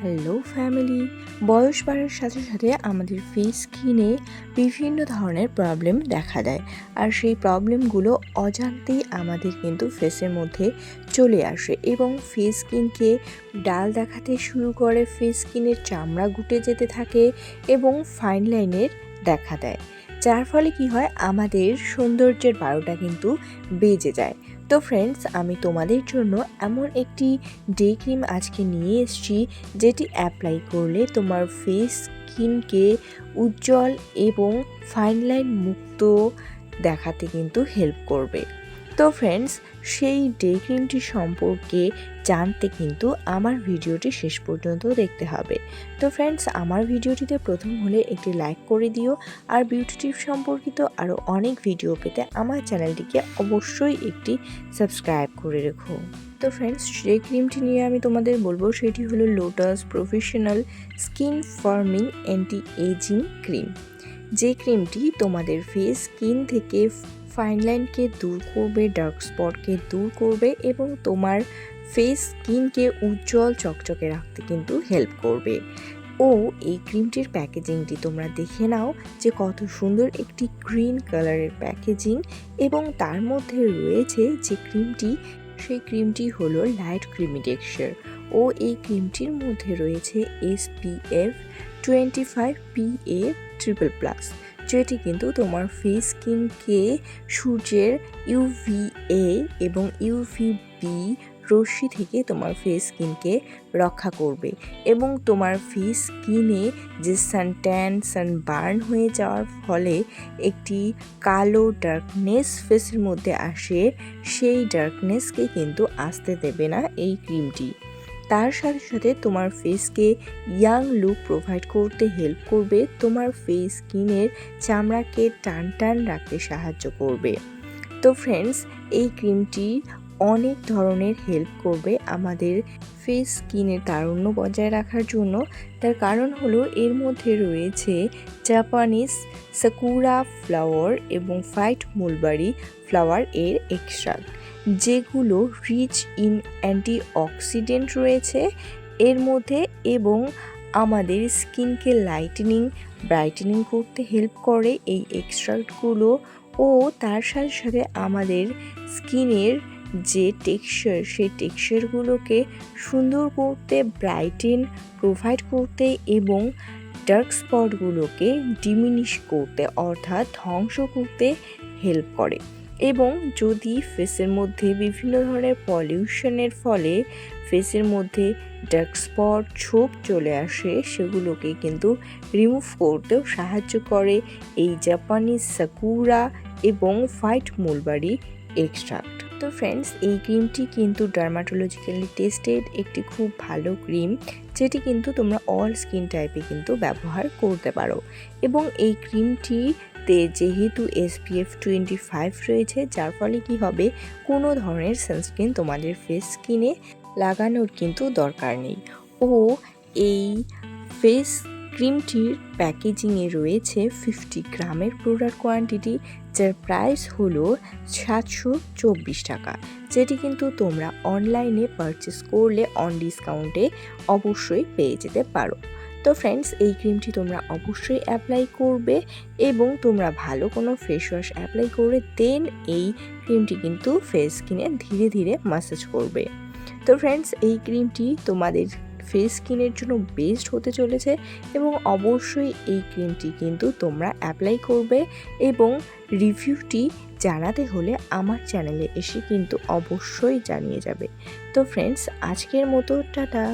Hello family, বয়স বাড়ার সাথে সাথে আমাদের ফেস স্কিনে বিভিন্ন ধরনের প্রবলেম দেখা দেয়। আর সেই প্রবলেমগুলো অজান্তেই আমাদের কিন্তু ফেসের মধ্যে চলে আসে এবং ফেস স্কিনকে ডাল দেখাতে শুরু করে, ফেস স্কিনের চামড়া গুটে যেতে থাকে এবং ফাইন লাইনের দেখা দেয়, যার ফলে কি হয়, আমাদের সৌন্দর্যের 12টা কিন্তু বেজে যায়। তো ফ্রেন্ডস, আমি তোমাদের জন্য এমন একটি ডে ক্রিম আজকে নিয়ে এসেছি, যেটি অ্যাপ্লাই করলে তোমার ফেস স্কিনকে উজ্জ্বল এবং ফাইন লাইন মুক্ত দেখাতে কিন্তু হেল্প করবে। তো ফ্রেন্ডস, সেই ডে ক্রিমটি সম্পর্কে জানতে কিন্তু আমার ভিডিওটি শেষ পর্যন্ত দেখতে হবে। তো ফ্রেন্ডস, আমার ভিডিওটিতে প্রথম হলে একটি লাইক করে দিও, আর বিউটি টিপ সম্পর্কিত আরও অনেক ভিডিও পেতে আমার চ্যানেলটিকে অবশ্যই একটি সাবস্ক্রাইব করে রেখো। তো ফ্রেন্ডস, যে ক্রিমটি নিয়ে আমি তোমাদের বলবো সেটি হলো Lotus professional skin firming anti ageing cream. যে ক্রিমটি তোমাদের ফেস স্কিন থেকে ফাইন লাইনকে দূর করবে, ডার্ক স্পটকে দূর করবে এবং তোমার ফেস স্কিনকে উজ্জ্বল চকচকে রাখতে কিন্তু হেল্প করবে। ও এই ক্রিমটির প্যাকেজিংটি তোমরা দেখে নাও, যে কত সুন্দর একটি গ্রিন কালারের প্যাকেজিং, এবং তার মধ্যে রয়েছে যে ক্রিমটি, সেই ক্রিমটি হলো লাইট ক্রিমি টেক্সচার। ও এই ক্রিমটির মধ্যে রয়েছে SPF 25 PA++, যেটি কিন্তু তোমার ফেস স্কিনকে সূর্যের UVA এবং UVB রশ্মি থেকে তোমার ফেস স্কিনকে রক্ষা করবে এবং তোমার ফেস স্কিনে যে সানট্যান, সানবার্ন হয়ে যাওয়ার ফলে একটি কালো ডার্কনেস ফেসের মধ্যে আসে, সেই ডার্কনেসকে কিন্তু আসতে দেবে না এই ক্রিমটি। তার সাথে সাথে তোমার ফেসকে ইয়াং লুক প্রোভাইড করতে হেল্প করবে, তোমার ফেস স্কিনের চামড়াকে টান টান রাখতে সাহায্য করবে। তো ফ্রেন্ডস, এই ক্রিমটি অনেক ধরনের হেল্প করবে আমাদের ফেস স্কিনের তারুণ্য বজায় রাখার জন্য। তার কারণ হলো এর মধ্যে রয়েছে জাপানিজ সাকুরা ফ্লাওয়ার এবং হোয়াইট মুলবারি ফ্লাওয়ার এর এক্সট্রাক্ট, যেগুলো রিচ ইন অ্যান্টিঅক্সিডেন্ট রয়েছে এর মধ্যে এবং আমাদের স্কিনকে লাইটেনিং, ব্রাইটেনিং করতে হেল্প করে এই এক্সট্রাক্টগুলো। ও তার সাথে সাথে আমাদের স্কিনের যে টেক্সচার, সেই টেক্সচারগুলোকে সুন্দর করতে, ব্রাইটেন প্রোভাইড করতে এবং ডার্ক স্পটগুলোকে ডিমিনিশ করতে অর্থাৎ ধ্বংস করতে হেল্প করে। এবং যদি ফেসের মধ্যে বিভিন্ন ধরনের পলিউশনের ফলে ফেসের মধ্যে ডার্ক স্পট, ছোপ চলে আসে, সেগুলোকে কিন্তু রিমুভ করতেও সাহায্য করে এই জাপানিজ সাকুরা এবং হোয়াইট মুলবারি এক্সট্রাক্ট। তো ফ্রেন্ডস, এই ক্রিমটি কিন্তু ডার্মাটোলজিক্যালি টেস্টেড একটি খুব ভালো ক্রিম, যেটি কিন্তু তোমরা অল স্কিন টাইপে কিন্তু ব্যবহার করতে পারো। এবং এই ক্রিমটিতে যেহেতু SPF 25 রয়েছে, যার ফলে কি হবে, কোনো ধরনের সানস্ক্রিন তোমাদের ফেস স্কিনে লাগানোর কিন্তু দরকার নেই। ও এই ফেস ক্রিমটির প্যাকেজিংয়ে রয়েছে 50 গ্রামের প্রোডাক্ট কোয়ান্টিটি, যার প্রাইস হলো 724 টাকা, যেটি কিন্তু তোমরা অনলাইনে পারচেস করলে অন ডিসকাউন্টে অবশ্যই পেয়ে যেতে পারো। তো ফ্রেন্ডস, এই ক্রিমটি তোমরা অবশ্যই অ্যাপ্লাই করবে এবং তোমরা ভালো কোনো ফেস ওয়াশ অ্যাপ্লাই করে দেন এই ক্রিমটি কিন্তু ফেস স্কিনে ধীরে ধীরে ম্যাসাজ করবে। তো ফ্রেন্ডস, এই ক্রিমটি তোমাদের ফেস স্কিনের জন্য বেস্ট হতে চলেছে এবং অবশ্যই এই ক্রিমটি কিন্তু তোমরা অ্যাপ্লাই করবে এবং রিভিউটি জানাতে হলে আমার চ্যানেলে এসে কিন্তু অবশ্যই জানিয়ে যাবে। তো ফ্রেন্ডস, আজকের মতো টাটা।